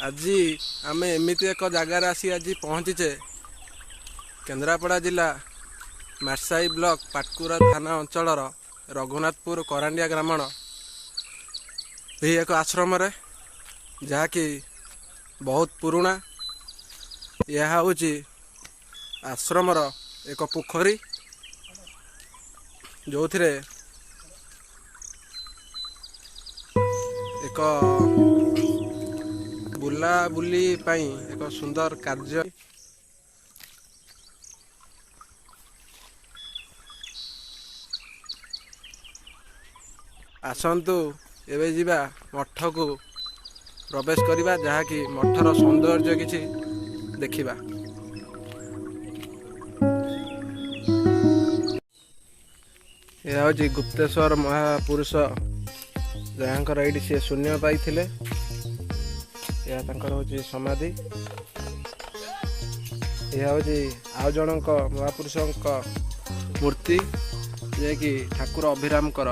ଆଜି ଆମେ ଏମିତି ଏକ ଜାଗାରେ ଆସି ଆଜି ପହଞ୍ଚିଛେ। କେନ୍ଦ୍ରାପଡ଼ା ଜିଲ୍ଲା ମାର୍ସାଇ ବ୍ଲକ ପାଟକୁରା ଥାନା ଅଞ୍ଚଳର ରଘୁନାଥପୁର କରାଣ୍ଡିଆ ଗ୍ରାମର ଏହି ଏକ ଆଶ୍ରମରେ, ଯାହାକି ବହୁତ ପୁରୁଣା। ଏହା ହେଉଛି ଆଶ୍ରମର ଏକ ପୋଖରୀ, ଯେଉଁଥିରେ ଏକ ବୁଲାବୁଲି ପାଇଁ ଏକ ସୁନ୍ଦର କାର୍ଯ୍ୟ। ଆସନ୍ତୁ ଏବେ ଯିବା ମଠକୁ ପ୍ରବେଶ କରିବା, ଯାହାକି ମଠର ସୌନ୍ଦର୍ଯ୍ୟ କିଛି ଦେଖିବା। ଏହା ହେଉଛି ଗୁପ୍ତେଶ୍ୱର ମହାପୁରୁଷ, ଯାହାଙ୍କର ଏଇଠି ସିଏ ଶୂନ୍ୟ ପାଇଥିଲେ। ଏହା ତାଙ୍କର ହେଉଛି ସମାଧି। ଏହା ହେଉଛି ଆଉ ଜଣଙ୍କ ମହାପୁରୁଷଙ୍କ ମୂର୍ତ୍ତି, ଯିଏକି ଠାକୁର ଅଭିରାମଙ୍କର।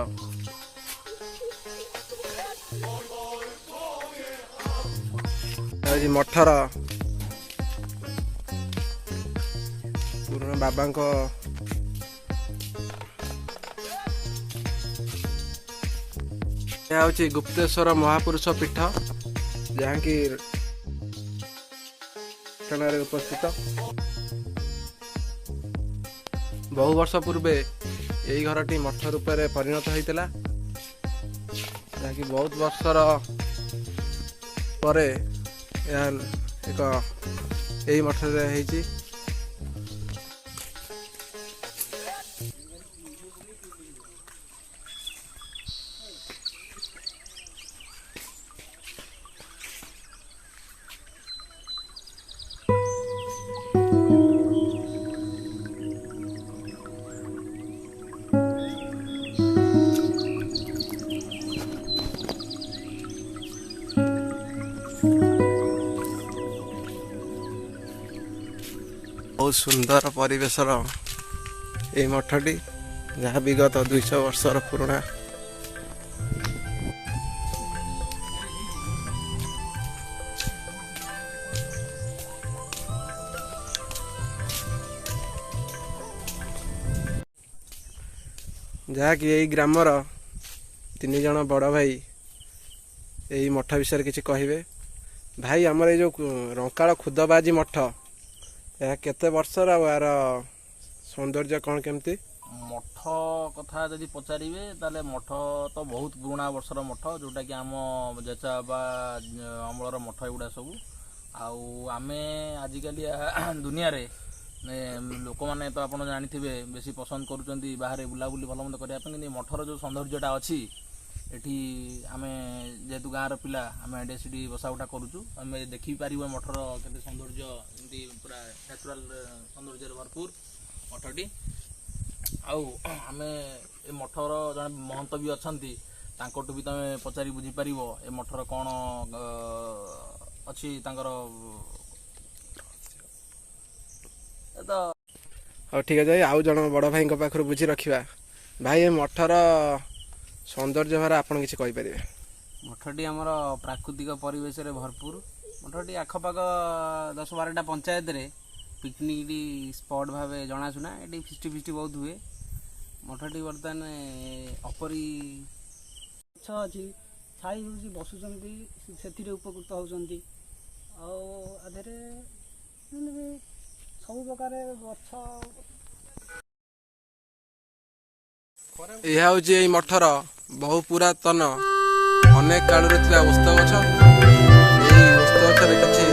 ହେଉଛି ମଠର ପୁରୁଣା ବାବାଙ୍କ ଏହା ହେଉଛି ଗୁପ୍ତେଶ୍ୱର ମହାପୁରୁଷ ପୀଠ, ଯାହାକି ରେ ଉପସ୍ଥିତ। ବହୁ ବର୍ଷ ପୂର୍ବେ ଏହି ଘରଟି ମଠ ରୂପରେ ପରିଣତ ହୋଇଥିଲା, ଯାହାକି ବହୁତ ବର୍ଷର ପରେ ଏହା ଏକ ଏହି ମଠରେ ହେଇଛି। ବହୁତ ସୁନ୍ଦର ପରିବେଶର ଏହି ମଠଟି, ଯାହା ବିଗତ 200 ବର୍ଷର ପୁରୁଣା। ଯାହାକି ଏହି ଗ୍ରାମର 3 ଜଣ ବଡ଼ ଭାଇ ଏହି ମଠ ବିଷୟରେ କିଛି କହିବେ। ଭାଇ, ଆମର ଏଇ ଯେଉଁ ରଙ୍କାଳ ଖୁଦବାଜି ମଠ, ଏହା କେତେ ବର୍ଷର ଆଉ ଏହାର ସୌନ୍ଦର୍ଯ୍ୟ କ'ଣ କେମିତି? ମଠ କଥା ଯଦି ପଚାରିବେ ତାହେଲେ ମଠ ତ ବହୁତ ପୁରୁଣା ବର୍ଷର ମଠ, ଯେଉଁଟାକି ଆମ ଜେଜେବାପା ଅମଳର ମଠ ଏଗୁଡ଼ା ସବୁ। ଆଉ ଆମେ ଆଜିକାଲି ଦୁନିଆରେ ଲୋକମାନେ ତ ଆପଣ ଜାଣିଥିବେ ବେଶୀ ପସନ୍ଦ କରୁଛନ୍ତି ବାହାରେ ବୁଲାବୁଲି ଭଲ ମନ୍ଦ କରିବା ପାଇଁ, କିନ୍ତୁ ମଠର ଯେଉଁ ସୌନ୍ଦର୍ଯ୍ୟଟା ଅଛି ଏଠି, ଆମେ ଯେହେତୁ ଗାଁର ପିଲା ଆମେ ଏଠି ସେଠି ବସା ଉଠା କରୁଛୁ, ଆମେ ଦେଖିପାରିବୁ ମଠର କେତେ ସୌନ୍ଦର୍ଯ୍ୟ, ଏମିତି ପୁରା ନ୍ୟାଚୁରାଲ ସୌନ୍ଦର୍ଯ୍ୟରେ ଭରପୁର ମଠଟି। ଆଉ ଆମେ ଏ ମଠର ଜଣେ ମହନ୍ତ ବି ଅଛନ୍ତି, ତାଙ୍କଠୁ ବି ତମେ ପଚାରି ବୁଝିପାରିବ ଏ ମଠର କ'ଣ ଅଛି ତାଙ୍କର। ହଉ ଠିକ୍ ଅଛି, ଆଉ ଜଣେ ବଡ଼ ଭାଇଙ୍କ ପାଖରୁ ବୁଝି ରଖିବା। ଭାଇ, ଏ ମଠର ସୌନ୍ଦର୍ଯ୍ୟ ଭାର ଆପଣ କିଛି କହିପାରିବେ? ମଠଟି ଆମର ପ୍ରାକୃତିକ ପରିବେଶରେ ଭରପୁର। ମଠଟି ଆଖପାଖ 10-12ଟା ପଞ୍ଚାୟତରେ ପିକନିକ୍ ସ୍ପଟ୍ ଭାବେ ଜଣାଶୁଣା। ଏଠି ଫିଷ୍ଟି ବହୁତ ହୁଏ। ମଠଟି ବର୍ତ୍ତମାନ ଅପରି ଗଛ ଅଛି, ଛାଇ ହେଉଛି, ବସୁଛନ୍ତି, ସେଥିରେ ଉପକୃତ ହେଉଛନ୍ତି। ଆଉ ଆଧରେ ସବୁ ପ୍ରକାର ଗଛ। ଏହା ହେଉଛି ଏହି ମଠର ବହୁ ପୁରାତନ ଅନେକ କାଳରୁ ଥିବା ଓସ୍ତ ଗଛ। ଏହି ଓସ୍ତ ଗଛରେ କିଛି